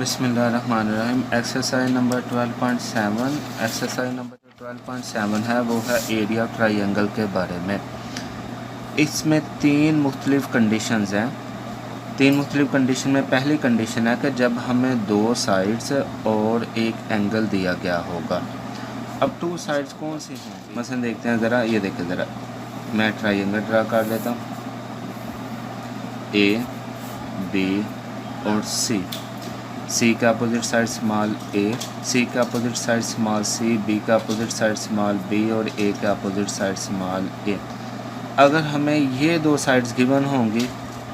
बिस्मिल्लाहिर्रहमानिर्रहीम। Exercise number 12.7 exercise number 12.7 है वो है एरिया ट्रायंगल के बारे में। इसमें तीन मुख्तलिफ कंडीशंस हैं। तीन मुख्तलिफ कंडीशन में पहली कंडीशन है कि जब हमें दो साइड्स और एक एंगल दिया गया होगा। अब टू साइड्स कौन सी हैं? मसलन देखते हैं ज़रा, ये देखें ज़रा, मैं ट्रायंगल ड्रा कर लेता हूँ, ए बी और सी। सी का अपोजिट साइड स्मॉल ए, सी का opposite side small C, B का अपोजिट साइड स्मॉल बी और ए का अपोजिट साइड स्मॉल ए। अगर हमें ये दो साइड्स गिवन होंगी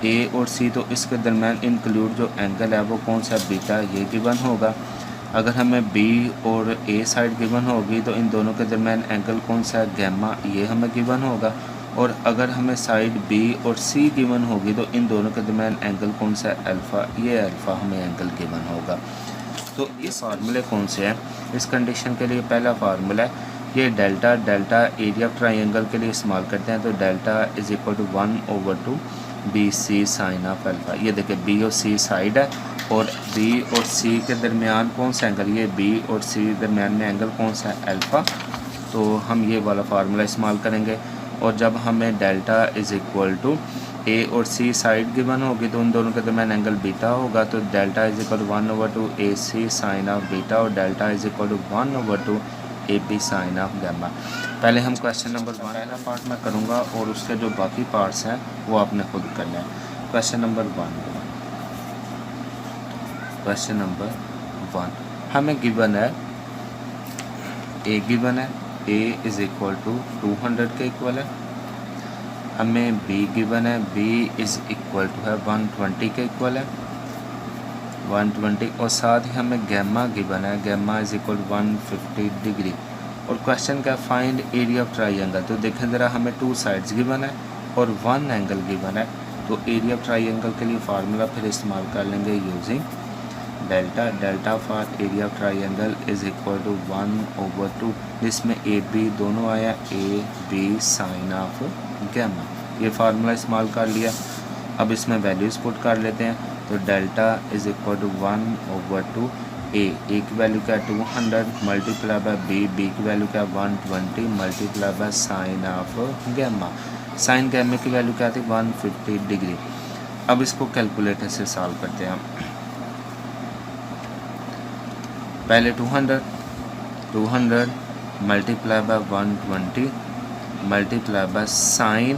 ए और सी, तो इसके दरमियान इंक्लूड जो एंगल है वो कौन सा, बीटा, ये गिवन होगा। अगर हमें बी और ए साइड गिवन होगी तो इन दोनों के दरमियान एंगल कौन सा, गैमा, ये हमें गिवन होगा। और अगर हमें साइड बी और सी गिवन होगी तो इन दोनों के दरमियान एंगल कौन सा, अल्फ़ा, ये अल्फ़ा हमें एंगल गिवन होगा। तो इस फार्मूले कौन से हैं इस कंडीशन के लिए? पहला फार्मूला है ये डेल्टा, डेल्टा एरिया ट्रायंगल के लिए इस्तेमाल करते हैं। तो delta is equal to 1/2 B C sine of alpha. ये देखिए बी और सी साइड है और बी और सी के दरमियान कौन सा एंगल, ये बी और सी के दरमियान में एंगल कौन सा है, अल्फ़ा। तो हम ये वाला फार्मूला इस्तेमाल करेंगे। और जब हमें डेल्टा इज़ इक्वल टू ए और सी साइड गिवन होगी तो उन दोनों के दरमियान एंगल बीटा होगा। तो delta is equal to 1/2 A C sine of beta और delta is equal to 1/2 A B sine of gamma. पहले हम क्वेश्चन नंबर 1 पहला पार्ट मैं करूँगा और उसके जो बाकी पार्ट्स हैं वो आपने खुद करना है। क्वेश्चन नंबर 1 हमें गिवन है, ए गिवन है, ए इज़ इक्वल टू 200 के इक्वल है। हमें बी गिवन है, बी इज़ इक्वल टू है 120 के इक्वल है, 120। और साथ ही हमें गैमा गिवन है, gamma is equal to 150 degree. और क्वेश्चन का फाइंड एरिया ऑफ ट्रायंगल। तो देखें ज़रा, हमें टू साइड्स गिवन है और वन एंगल गिवन है। तो एरिया ऑफ ट्रायंगल के लिए फार्मूला फिर इस्तेमाल कर लेंगे using delta. Delta for area of triangle is equal to 1/2, जिसमें ए बी दोनों आया, A B sine of gamma. ये फार्मूला इस्तेमाल कर लिया। अब इसमें वैल्यूज़ पुट कर लेते हैं। तो delta is equal to 1/2 A की वैल्यू क्या है 200 मल्टीप्लाई बाय बी, बी की वैल्यू क्या है 120 multiply by sine of gamma. Sine gamma की वैल्यू क्या थी 150 डिग्री। अब इसको कैलकुलेटर से सॉल्व करते हैं हम। पहले 200 multiply by 120 multiply by sine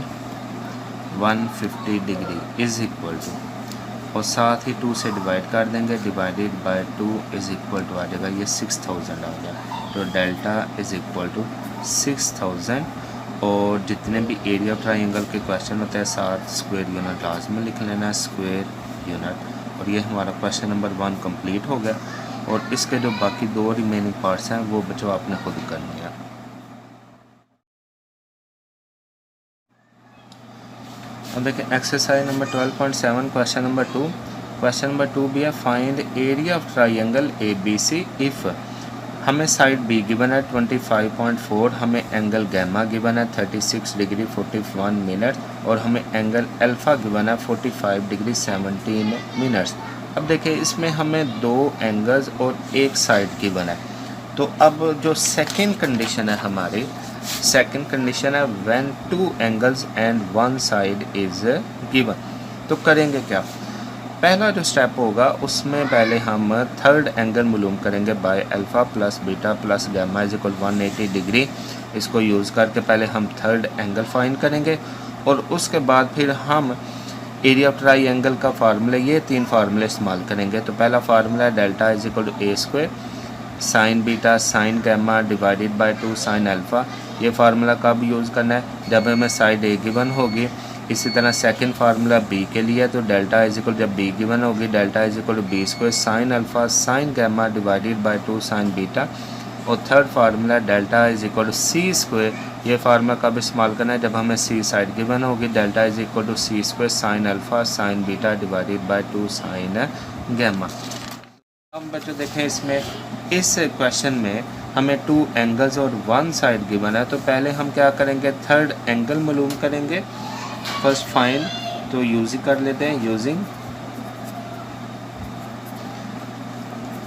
150 degree is equal to, और साथ ही 2 से डिवाइड कर देंगे, divided by 2 is equal to आ जाएगा ये 6000 आ गया। तो डेल्टा इज़ इक्वल टू 6000। और जितने भी एरिया ऑफ ट्रायंगल के क्वेश्चन होते हैं साथ स्क्वायर यूनिट लाजमी लिख लेना, स्क्वायर यूनिट। और ये हमारा क्वेश्चन नंबर 1 कंप्लीट हो गया। और इसके जो बाकी दो रिमेनिंग पार्ट्स हैं वो बच्चों आपने खुद करनी है। अब देखिए exercise number 12.7 question number 2। Question number 2 भी है find area of triangle A B C if. हमें साइड बी गिवन है 25.4, हमें एंगल गैमा गिवन है 36 डिग्री 41 मिनट और हमें एंगल अल्फ़ा गिवन है 45 डिग्री 17 मिनट्स। अब देखिए इसमें हमें दो एंगल्स और एक साइड गिवन है। तो अब जो सेकंड कंडीशन है हमारी, सेकंड कंडीशन है when two angles and one side is given. तो करेंगे क्या? पहला जो स्टेप होगा उसमें पहले हम थर्ड एंगल मालूम करेंगे by alpha plus beta plus gamma is equal 180 degree. इसको यूज़ करके पहले हम थर्ड एंगल फाइंड करेंगे और उसके बाद फिर हम एरिया ऑफ ट्रायंगल का फार्मूला, ये तीन फार्मूले इस्तेमाल करेंगे। तो पहला फार्मूला है delta is equal to A square sine beta sine gamma divided by 2 sine alpha. ये फार्मूला कब यूज़ करना है? जब हमें साइड ए गिवन होगी। इसी तरह सेकंड फार्मूला बी के लिए, तो डेल्टा इज इक्वल जब बी गिवन होगी delta is equal to B square sine alpha sine gamma divided by 2 sine beta. और third formula delta is equal to C square. ये फार्मूला कब इस्तेमाल करना है? जब हमें सी साइड गिवन होगी। Delta is equal to C square sine alpha sine beta divided by 2 sine gamma. अब बच्चों देखें इसमें, इस क्वेश्चन में हमें टू एंगल्स और वन साइड गिवन है। तो पहले हम क्या करेंगे? थर्ड एंगल मालूम करेंगे। फर्स्ट फाइंड, तो यूज़ कर लेते हैं using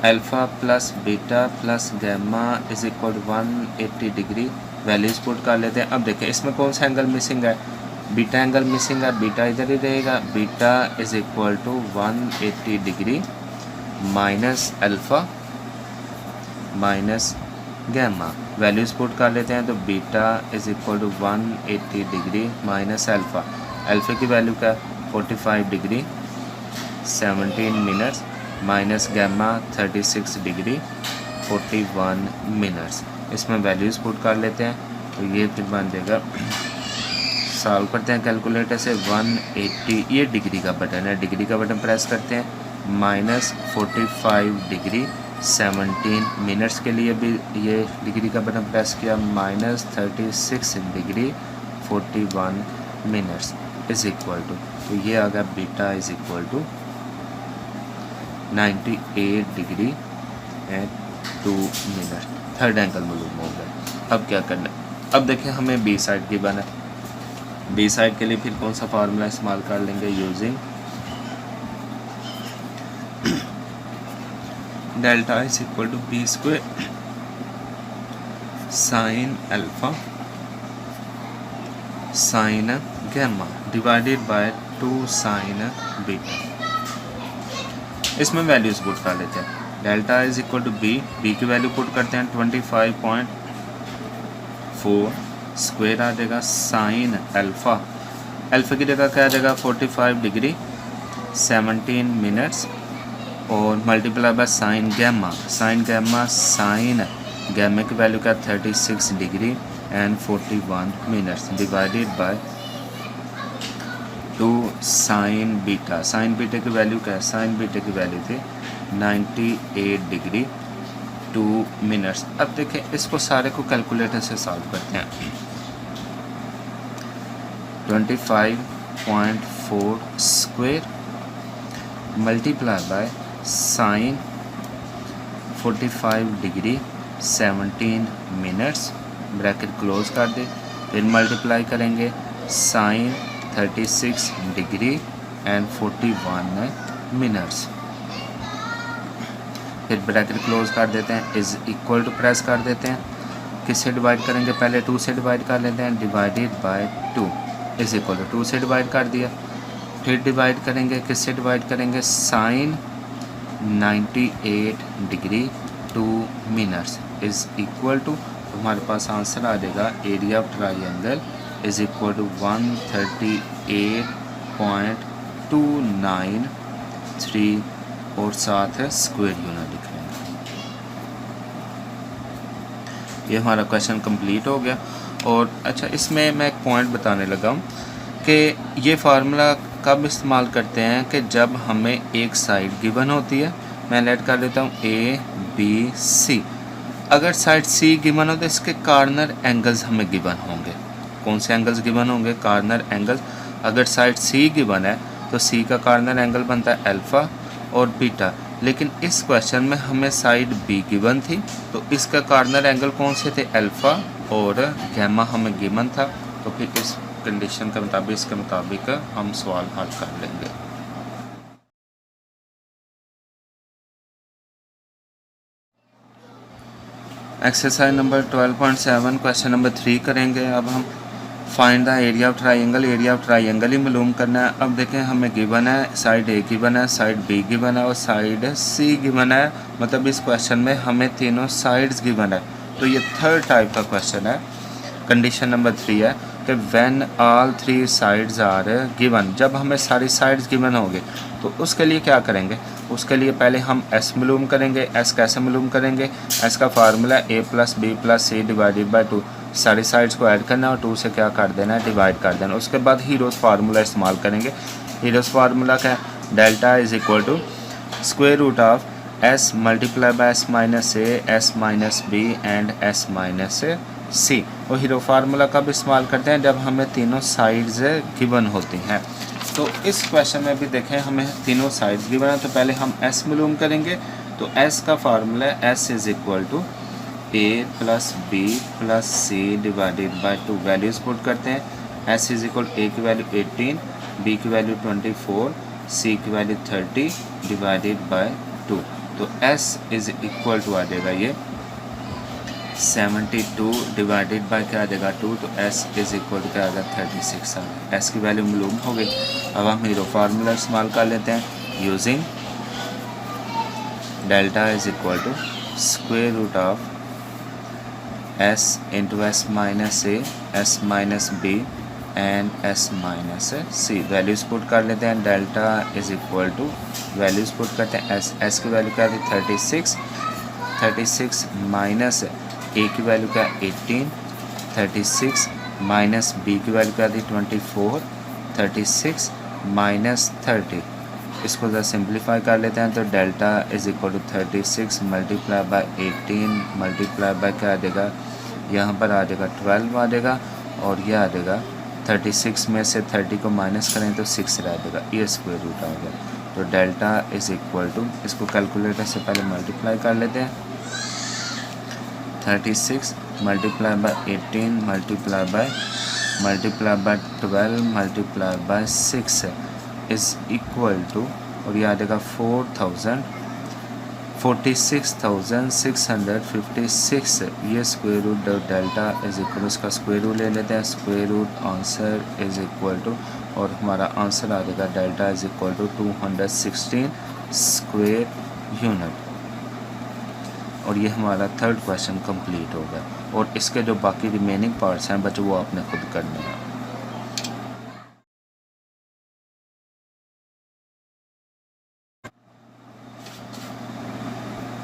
alpha plus beta plus gamma is equal to 180 degree. Values put कर लेते हैं। अब देखिए इसमें कौन सा एंगल मिसिंग है, बीटा एंगल मिसिंग है, बीटा इधर ही रहेगा। Beta is equal to 180 degree minus alpha minus gamma. Values put कर लेते हैं तो beta is equal to 180 degree minus alpha. Alpha की वैल्यू क्या 45 degree 17 minutes minus gamma 36 degree 41 minutes. इसमें वैल्यूज़ पुट कर लेते हैं तो ये फिर बन जाएगा, सॉल्व करते हैं कैलकुलेटर से। 180 ये डिग्री का बटन है, डिग्री का बटन प्रेस करते हैं। माइनस 45 डिग्री 17 मिनट्स के लिए भी ये डिग्री का बटन प्रेस किया। Minus 36 degree 41 minutes is equal to, तो ये आ गया beta is equal to 98 degree and 2 minute. Third angle मालूम हो गया। अब क्या करना है, अब देखिए हमें बी साइड की बना, बी साइड के लिए फिर कौन सा फार्मूला इस्तेमाल कर लेंगे, using delta is equal to B square sine alpha sine gamma divided by 2 sine beta. इसमें वैल्यूज पुट कर लेते हैं। Delta is equal to B, B की वैल्यू पुट करते हैं 25.4 स्क्वायर आ जाएगा साइन अल्फ़ा, अल्फ़ा की जगह क्या आ जाएगा 45 डिग्री 17 मिनट्स और multiply by sine gamma, sine gamma sine gamma की वैल्यू क्या 36 degree and 41 minutes divided by 2 sine beta, sine beta की वैल्यू क्या है, साइन बीटा की वैल्यू थी 98 डिग्री 2 मिनट्स। अब देखें इसको सारे को कैलकुलेटर से सॉल्व करते हैं। 25.4 square multiply by sign 45 degree 17 minutes bracket close कर दे, फिर मल्टीप्लाई करेंगे साइन 36 डिग्री एंड 41 मिनट्स, फिर ब्रैकेट क्लोज कर देते हैं, इज इक्वल टू प्रेस कर देते हैं। किससे डिवाइड करेंगे, पहले 2 से डिवाइड कर लेते हैं, divided by 2 is equal to 2 से डिवाइड कर दिया। फिर डिवाइड करेंगे, किससे डिवाइड करेंगे, sine 98 degree 2 minutes is equal to, हमारे पास आंसर आ जाएगा area of triangle is equal to 138.293 और साथ है स्क्वायर यूनिट लिख लेंगे। ये हमारा क्वेश्चन कंप्लीट हो गया। और अच्छा इसमें मैं एक पॉइंट बताने लगा हूँ कि ये फार्मूला कब इस्तेमाल करते हैं कि जब हमें एक साइड गिवन होती है। मैं लेट कर लेता हूँ ए बी सी। अगर साइड सी गिवन हो तो इसके कार्नर एंगल्स हमें गिवन होंगे। कौन से एंगल्स गिवन होंगे, कार्नर एंगल्स। अगर साइड सी गिवन है तो सी का कार्नर एंगल बनता है अल्फ़ा और बीटा, लेकिन इस क्वेश्चन में हमें साइड बी गिवन थी तो इसका कार्नर एंगल कौन से थे, अल्फ़ा और गैमा हमें गिवन था। तो फिर इस कंडीशन के मुताबिक, इसके मुताबिक हम सवाल हल कर लेंगे। एक्सरसाइज नंबर 12.7 क्वेश्चन नंबर 3 करेंगे। अब हम find the area of triangle, area of triangle ही मालूम करना है। अब देखें हमें गिवन है साइड ए गिवन है, साइड बी गिवन है और साइड सी गिवन है। मतलब इस क्वेश्चन में हमें तीनों साइड्स गिवन है। तो ये थर्ड टाइप का क्वेश्चन है। कंडीशन नंबर 3 है कि when all 3 sides are given, जब हमें सारी साइड्स गिवन होंगे तो उसके लिए क्या करेंगे, उसके लिए पहले हम एस मालूम करेंगे। एस कैसे मालूम करेंगे, एस का formula A plus B plus C divided by 2, सारी साइड्स को ऐड करना और 2 से क्या कर देना है, डिवाइड कर देना। उसके बाद हीरोज़ फार्मूला इस्तेमाल करेंगे। हीरोज़ फार्मूला क्या है, delta is equal to square root of S multiply by S minus A, S minus B and S minus C. और हीरो फार्मूला कब इस्तेमाल करते हैं, जब हमें तीनों साइड्स गिवन होती हैं। तो इस क्वेश्चन में भी देखें हमें तीनों साइड्स गिवन है, तो पहले हम एस मालूम करेंगे। तो एस का फार्मूला है S is equal to A plus B plus C divided by 2। Values put करते हैं। एस इज इक्वल ए की वैल्यू 18, बी की वैल्यू 24, सी की वैल्यू 30 डिवाइडेड बाई 2। तो S इज़ इक्वल टू आ जाएगा ये 72 डिवाइडेड बाय क्या आ जाएगा 2, तो S इज़ इक्वल टू क्या आ जाएगा 36 आ गया। S की वैल्यू मालूम हो गई। अब हम हीरो फार्मूला इस्तेमाल कर लेते हैं using delta is equal to square root of S into S minus A S minus B and S minus C. Values put कर लेते हैं। Delta is equal to values put करते हैं। S की वैल्यू क्या थी 36 माइनस ए की value क्या 18, 36 माइनस बी की वैल्यू क्या थी 24, 36 माइनस 30। इसको ज़रा सिंप्लीफाई कर लेते हैं। तो delta is equal to 36 multiply by 18 multiply by क्या आ जाएगा, यहाँ पर आ जाएगा 12 आ जाएगा, और यह आ जाएगा 36 में से 30 को माइनस करें तो 6 रह जाएगा, ये स्क्वायर रूट आ गया। तो डेल्टा इज़ इक्वल टू, इसको कैलकुलेटर से पहले मल्टीप्लाई कर लेते हैं। 36 multiply by 18 multiply by 12 multiply by 6 is equal to, और ये आ जाएगा 46,656, ये square root delta is equal to, इसका स्क्वायर रूट ले लेते हैं। Square root answer is equal to, और हमारा आंसर आ जाएगा delta is equal to 216 square unit. और ये हमारा थर्ड क्वेश्चन कंप्लीट हो गया। और इसके जो बाकी रिमेनिंग पार्ट्स हैं बच्चों वो आपने खुद करने हैं।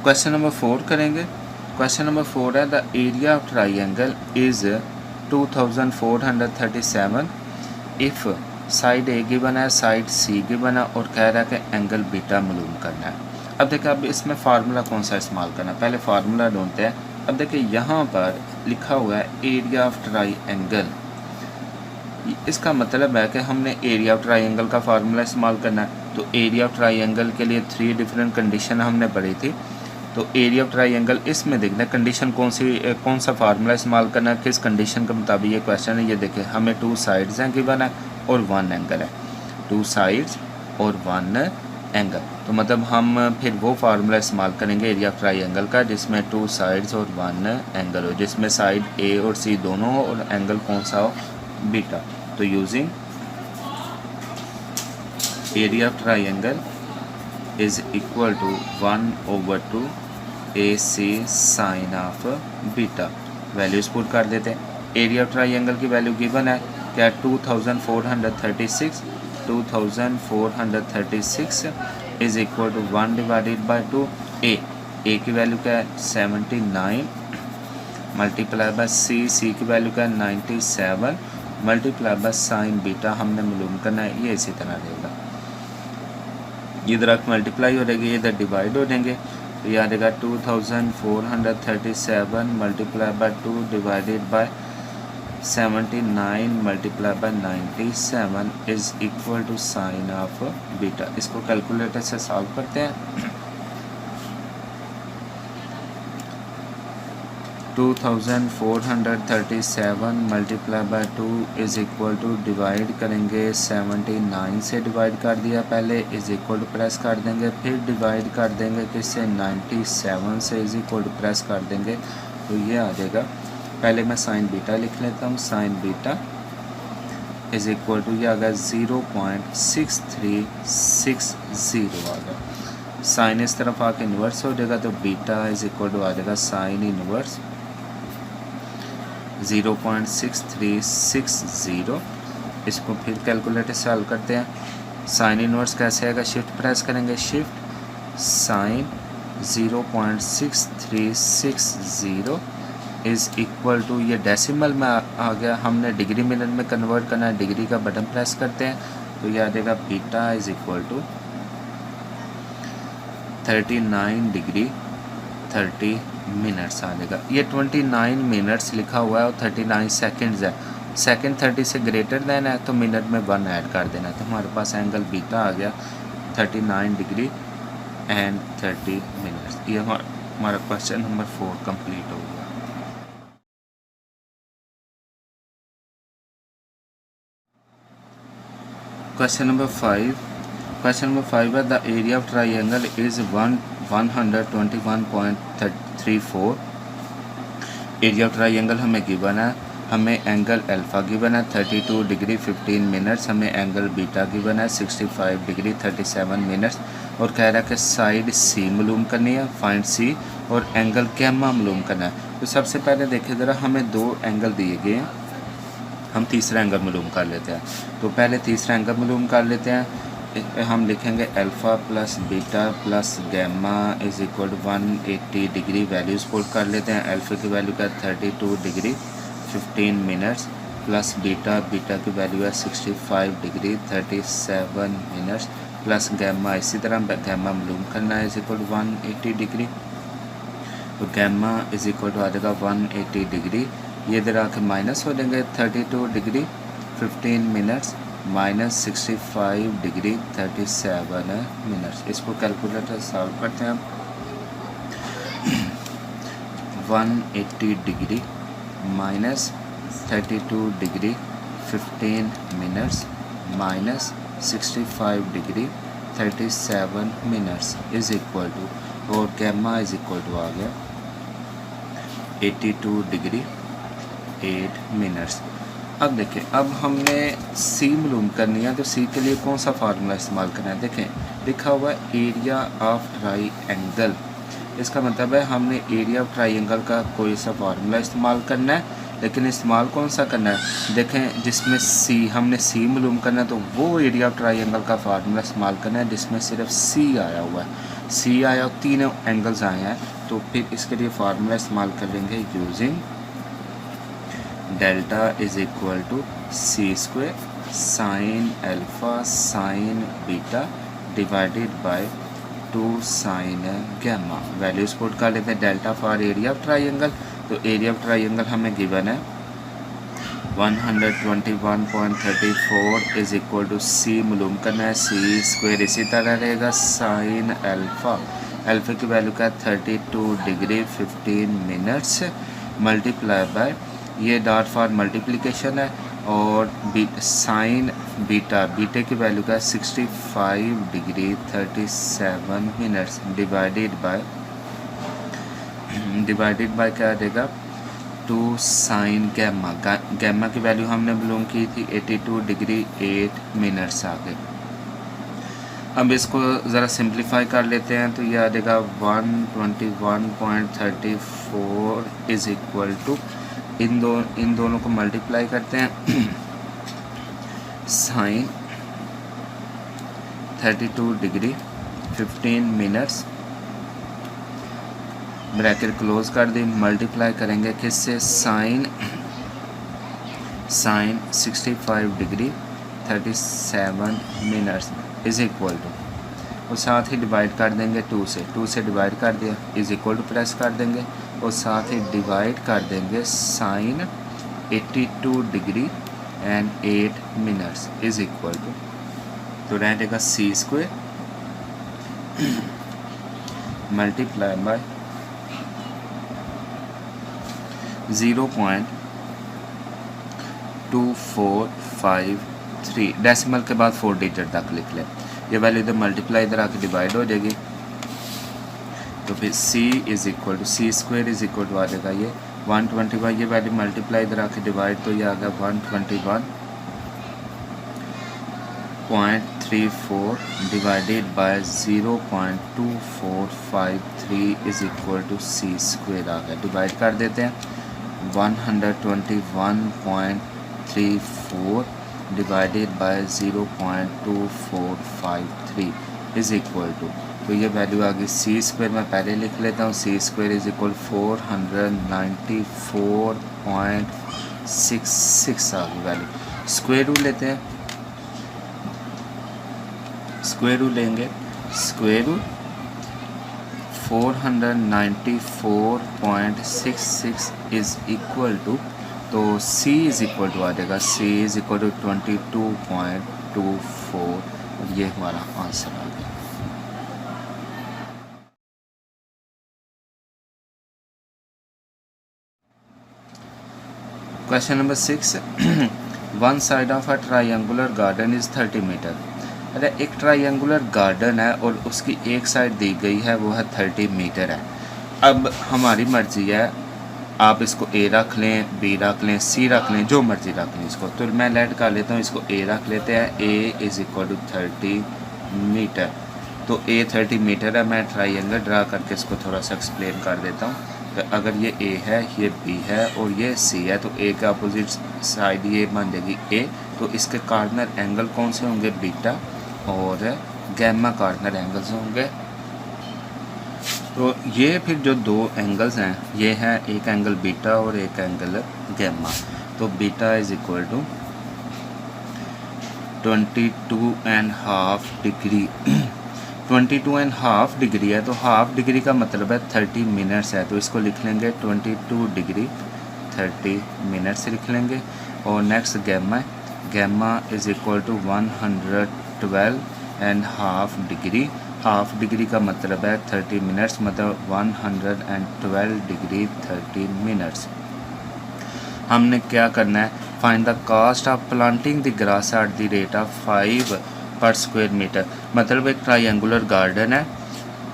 क्वेश्चन नंबर 4 करेंगे। क्वेश्चन नंबर 4 है the area of triangle is 2437 if side A given है, साइड सी गिवन है, और कह रहा है कि एंगल बीटा मालूम करना है। अब देखिए अब इसमें फार्मूला कौन सा इस्तेमाल करना है, पहले फार्मूला ढूंढते हैं। अब देखिए यहाँ पर लिखा हुआ है एरिया ऑफ ट्राइंगल, इसका मतलब है कि हमने एरिया ऑफ ट्राइंगल का फार्मूला इस्तेमाल करना है। तो एरिया ऑफ ट्राइंगल के लिए 3 डिफरेंट कंडीशन हमने पढ़ी थी। तो एरिया ऑफ ट्राइंगल इसमें देखना है कंडीशन कौन सा फार्मूला इस्तेमाल करना है, किस कंडीशन के मुताबिक ये क्वेश्चन है। ये देखिए हमें 2 साइड्स हैं गिवन है और 1 एंगल है, 2 साइड्स और 1 एंगल। तो मतलब हम फिर वो फार्मूला इस्तेमाल करेंगे एरिया ऑफ ट्राइंगल का जिसमें 2 साइड्स और 1 एंगल हो, जिसमें साइड ए और सी दोनों हो और एंगल कौन सा हो, बीटा। तो using area of triangle is equal to 1/2 AC sine of beta. Values put कर देते हैं। एरिया ऑफ ट्राइंगल की वैल्यू गिवन है क्या 2436 is equal to 1 divided by 2 a की वैल्यू क्या है 79 मल्टीप्लाई बाय सी की वैल्यू क्या है 97 मल्टीप्लाई बाय साइन बीटा हमने मालूम करना है। ये इसी तरह रहेगा, इधर मल्टीप्लाई हो जाएगी, इधर डिवाइड हो जाएंगे। तो ये आ जाएगा 2437 multiply by 2 divided by 79 multiply by 97 is equal to sine of beta. इसको कैलकुलेटर से सॉल्व करते हैं। 2437 multiply by 2 is equal to divide करेंगे 79 से डिवाइड कर दिया पहले, इज़ इक्वल टू प्रेस कर देंगे, फिर डिवाइड कर देंगे किससे 97 से, इज़ इक्वल टू प्रेस कर देंगे। तो ये आ जाएगा, पहले मैं साइन बीटा लिख लेता हूँ। Sine beta is equal to ये आ गया 0.6360 आ गया। साइन इस तरफ आके इन्वर्स हो जाएगा, तो बीटा इज़ इक्वल टू आ जाएगा साइन इन्वर्स 0.6360। इसको फिर कैलकुलेटर से हल करते हैं। साइन इनवर्स कैसे आएगा, शिफ्ट प्रेस करेंगे, shift sine 0.6360 is equal to, ये डेसिमल में आ गया, हमने डिग्री मिनट में कन्वर्ट करना है, डिग्री का बटन प्रेस करते हैं। तो ये आ जाएगा beta is equal to 39 degree 30 minutes आ जाएगा। ये 29 मिनट्स लिखा हुआ है और 39 सेकंड्स है। सेकंड 30 से ग्रेटर देन है तो मिनट में 1 ऐड कर देना है। तो हमारे पास एंगल बीटा आ गया 39 डिग्री एंड 30 मिनट्स। ये हमारा क्वेश्चन नंबर 4 कंप्लीट हो गया। क्वेश्चन नंबर 5 है the area of triangle is 121.34। Area of triangle हमें गिवन है, हमें एंगल अल्फ़ा गिवन है 32 डिग्री 15 मिनट्स, हमें एंगल बीटा गिवन है 65 डिग्री 37 मिनट्स, और कह रहा है कि साइड सी मालूम करनी है, फाइंड सी, और एंगल गैमा मालूम करना है। तो सबसे पहले देखिए ज़रा, हमें दो एंगल दिए गए हैं, हम तीसरा एंगल मालूम कर लेते हैं। तो पहले तीसरा एंगल मालूम कर लेते हैं। हम लिखेंगे alpha plus beta plus gamma is equal to 180 degree. Values put कर लेते हैं। अल्फ़ा की वैल्यू का 32 डिग्री 15 मिनट्स प्लस बीटा की वैल्यू है 65 डिग्री 37 मिनट्स प्लस गैमा, इसी तरह गैमा मालूम करना है इज़ इक्वल टू 180 डिग्री। तो गैमा इज़ इक्वल टू आ जाएगा 180 डिग्री, ये इधर आके माइनस हो जाएंगे 32 degree 15 minutes minus 65 degree 37 minutes. इसको कैलकुलेटर सॉल्व करते हैं। 180 degree minus 32 degree 15 minutes minus 65 degree 37 minutes is equal to, और गैमा इज़ इक्वल टू आ गया 82 डिग्री 8 मिनट्स। अब देखें, अब हमने सी मालूम करनी है, तो सी के लिए कौन सा फार्मूला इस्तेमाल करना है। देखें लिखा हुआ है एरिया ऑफ ट्राइंगल, इसका मतलब है हमने एरिया ऑफ ट्राइंगल का कोई सा फार्मूला इस्तेमाल करना है, लेकिन इस्तेमाल कौन सा करना है। देखें जिसमें सी, हमने सी मालूम करना है, तो वो एरिया ऑफ ट्राइंगल का फार्मूला इस्तेमाल करना है जिसमें सिर्फ सी आया हुआ है। सी आया और तीनों एंगल्स आए हैं, तो फिर इसके लिए फार्मूला इस्तेमाल करेंगे using delta is equal to C square sine alpha sine beta divided by 2 sine gamma. Values put कर लेते हैं। Delta for area of triangle, तो एरिया ऑफ ट्राइंगल हमें गिवन है 121.34 इज़ इक्वल टू सी मालूम करना है सी स्क्वायर, इसी तरह रहेगा साइन अल्फ़ा, अल्फ़ा की वैल्यू का 32 डिग्री 15 मिनट्स मल्टीप्लाई बाय, ये डॉट फॉर मल्टीप्लिकेशन है, और साइन बीटा की वैल्यू का 65 डिग्री 37 मिनट्स डिवाइडेड बाय क्या आ जाएगा 2 साइन गैमा। गैमा की वैल्यू हमने मालूम की थी 82 डिग्री 8 मिनट्स आ गए। अब इसको ज़रा सिंप्लीफाई कर लेते हैं, तो ये आ जाएगा 121.34 इज़ इक्वल टू, इन दोनों को मल्टीप्लाई करते हैं, sine 32 degree 15 minutes bracket close कर दी, मल्टीप्लाई करेंगे किससे, sine 65 degree 37 minutes is equal to, और साथ ही डिवाइड कर देंगे 2 से डिवाइड कर दिया इज़ इक्वल टू प्रेस कर देंगे, और साथ ही डिवाइड कर देंगे sine 82 degree and 8 minutes is equal to, तो रह जाएगा c square multiply by 0.2453, decimal के बाद 4 डिजिट तक लिख लें। ये वैल्यू इधर मल्टीप्लाई इधर आके डिवाइड हो जाएगी, तो फिर c is equal to C square is equal to आ जाएगा ये 121, ये वैल्यू मल्टीप्लाई इधर आके डिवाइड, तो ये आ गया 121.34 divided by 0.2453 is equal to C square आ गया। डिवाइड कर देते हैं 121.34 divided by 0.2453 is equal to, तो ये वैल्यू आ गई सी स्क्वायर, मैं पहले लिख लेता हूँ, सी स्क्वायर इज़ इक्वल 494.66 आ गई वैल्यू। स्क्वायर रूट लेते हैं, स्क्वायर रूट लेंगे, square root 494.66 is equal to, तो c इज़ इक्वल टू आ जाएगा c इज़ इक्वल टू 22.24, और ये हमारा आंसर आ गया। Question number 6. One side of a triangular garden is 30 meter अरे एक ट्रायंगुलर गार्डन है और उसकी एक साइड दी गई है वो है 30 मीटर है। अब हमारी मर्ज़ी है, आप इसको ए रख लें, बी रख लें, सी रख लें, जो मर्ज़ी रख लें इसको। तो मैं लेट कर लेता हूँ, इसको ए रख लेते हैं। A is equal to 30 metre. तो ए 30 मीटर है। मैं ट्रायंगल ड्रा करके इसको थोड़ा सा एक्सप्लेन कर देता हूँ। तो अगर ये ए है, ये बी है और ये सी है, तो ए के अपोजिट साइड ये बन जाएगी ए। तो इसके कार्नर एंगल कौन से होंगे? बीटा और गैमा कार्नर एंगल्स होंगे। तो ये फिर जो दो एंगल्स हैं, ये हैं एक एंगल बीटा और एक एंगल गैमा। तो beta is equal to 22.5 degree 22.5 degree है। तो हाफ डिग्री का मतलब है 30 मिनट्स है। तो इसको लिख लेंगे 22 डिग्री 30 मिनट्स लिख लेंगे। और नेक्स्ट गैमा है, gamma is equal to 112.5 degree. Half degree का मतलब है 30 मिनट्स, मतलब 112 डिग्री 30 मिनट्स। हमने क्या करना है? Find the cost of planting the grass at the rate of 5 पर स्क्वायर मीटर। मतलब एक ट्रायंगुलर गार्डन है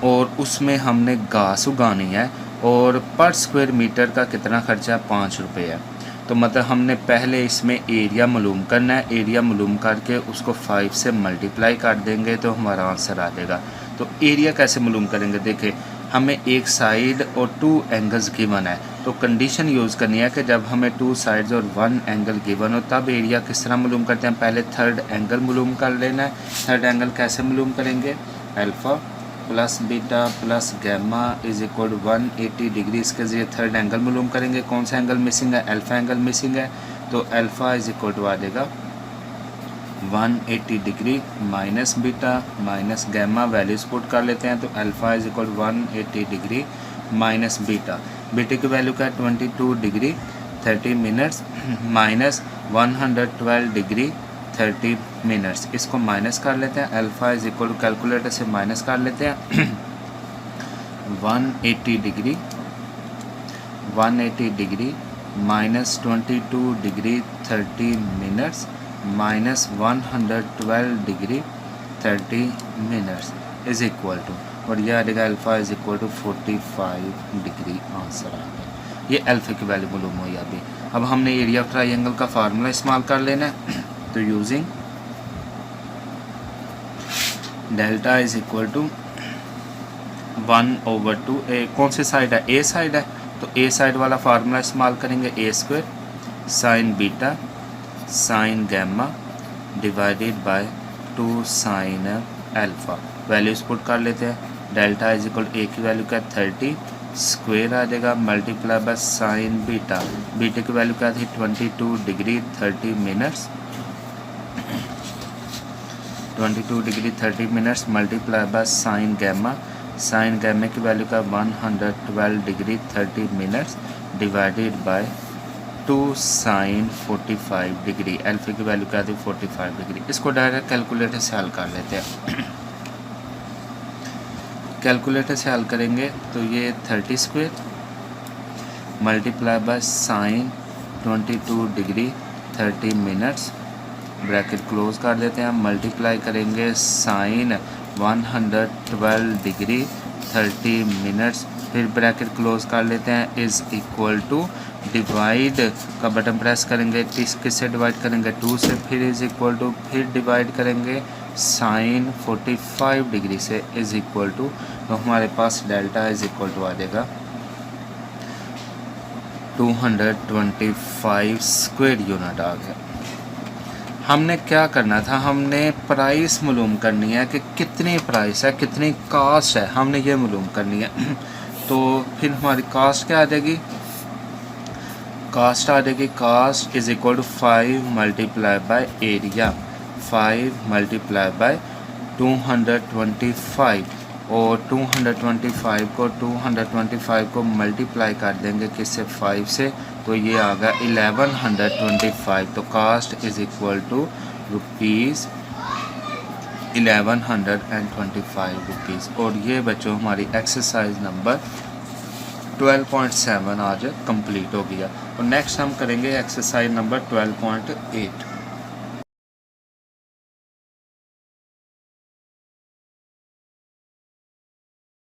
और उसमें हमने घास उगानी है और पर स्क्वायर मीटर का कितना खर्चा है? 5 रुपये है। तो मतलब हमने पहले इसमें एरिया मालूम करना है। एरिया मालूम करके उसको 5 से मल्टीप्लाई कर देंगे तो हमारा आंसर आ जाएगा। तो एरिया कैसे मालूम करेंगे? देखिए, हमें एक साइड और 2 एंगल्स गिवन है। तो कंडीशन यूज़ करनी है कि जब हमें 2 साइड्स और 1 एंगल गिवन हो तब एरिया किस तरह मालूम करते हैं? पहले थर्ड एंगल मालूम कर लेना है। थर्ड एंगल कैसे मालूम करेंगे? Alpha plus beta plus gamma is equal to 180 degree. इसके ज़रिए थर्ड एंगल मालूम करेंगे। कौन सा एंगल मिसिंग है? अल्फ़ा एंगल मिसिंग है। तो अल्फ़ा इज़ इक्वल टू आ जाएगा 180 degree minus beta minus gamma. Values put कर लेते हैं। तो alpha is equal 180 degree minus beta. Beta की वैल्यू क्या है? 22 degree 30 minutes minus 112 degree 30 minutes. इसको माइनस कर लेते हैं। Alpha is equal to calculator से माइनस कर लेते हैं 180 degree minus 22 degree 30 minutes minus 112 degree 30 minutes is equal to, और यह आ जाएगा alpha is equal to 45 degree. Answer आ गया। ये अल्फ़ा की वैल्यू मालूम हुई अभी। अब हमने एरिया ऑफ ट्रायंगल का फार्मूला इस्तेमाल कर लेना है। तो using delta is equal to 1/2 कौन सी साइड है? ए साइड है। तो ए साइड वाला फार्मूला इस्तेमाल करेंगे। A square sine beta sine gamma divided by 2 sine alpha. Values put कर लेते हैं। डेल्टा इज इक्वल ए की वैल्यू क्या? 30 स्क्वायर आ जाएगा multiply by sine beta. Beta की वैल्यू क्या थी? 22 degree 30 minutes 22 degree 30 minutes multiply by sine gamma. Sine gamma की वैल्यू का 112 degree 30 minutes divided by 2 sine 45 degree. Alpha की वैल्यू क्या थी? 45 डिग्री। इसको डायरेक्ट कैलकुलेटर से हल कर लेते हैं। कैलकुलेटर से हल करेंगे तो ये 30 square multiply by sign 22 degree 30 minutes bracket close कर देते हैं। मल्टीप्लाई करेंगे साइन 112 डिग्री 30 मिनट्स, फिर ब्रैकेट क्लोज कर लेते हैं, इज़ इक्वल टू डिवाइड का बटन प्रेस करेंगे। किससे डिवाइड करेंगे? 2 से। फिर इज़ इक्वल टू फिर डिवाइड करेंगे साइन 45 डिग्री से, इज़ इक्वल टू, तो हमारे पास डेल्टा इज़ इक्वल टू आ जाएगा 225 स्क्वायर यूनिट आ गया। हमने क्या करना था? हमने प्राइस मालूम करनी है कि कितनी प्राइस है, कितनी कास्ट है, हमने ये मालूम करनी है। तो फिर हमारी कास्ट क्या आ जाएगी? कास्ट आ जाएगी, cost is equal to 5 multiply by area, 5 multiply by 225, और 225 को मल्टीप्लाई कर देंगे किससे? 5 से, तो ये आ गया 1125। तो cost is equal to rupees 1125 rupees. और ये बच्चों हमारी एक्सरसाइज नंबर 12.7 आज कंप्लीट हो गया। और नेक्स्ट हम करेंगे एक्सरसाइज नंबर 12.8।